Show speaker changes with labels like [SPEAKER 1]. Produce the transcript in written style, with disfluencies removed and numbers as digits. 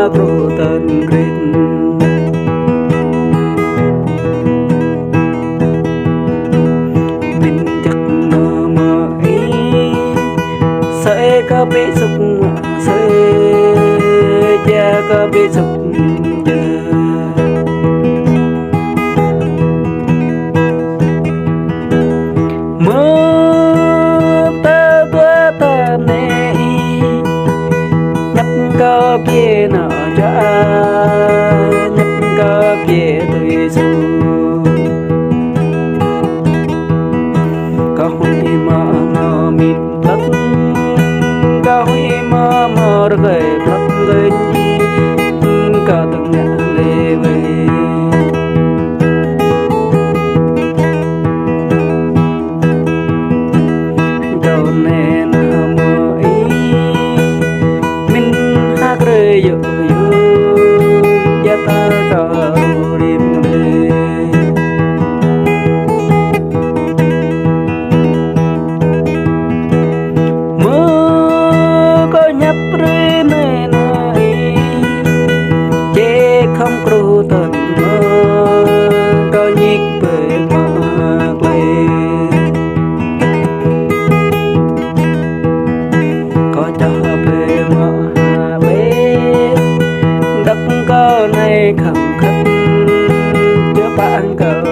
[SPEAKER 1] cru tên green mình chắc mơ ý sẽ có bị sụp sẽ cha có bị sụp có bia nọ cho nhất có bia tùy su có huy mơ mơ mịt lắc có huy mơ mơ gầy lắc gầy có từng ngã lê về đâu nè mơ ý mình rơi yo yo ya ta ra rim le mơ có nhấp rơi này này che không cru tận mơ có nhịp về mơ quê có cho về mơ đất có này khẩm khất cho bạn cờ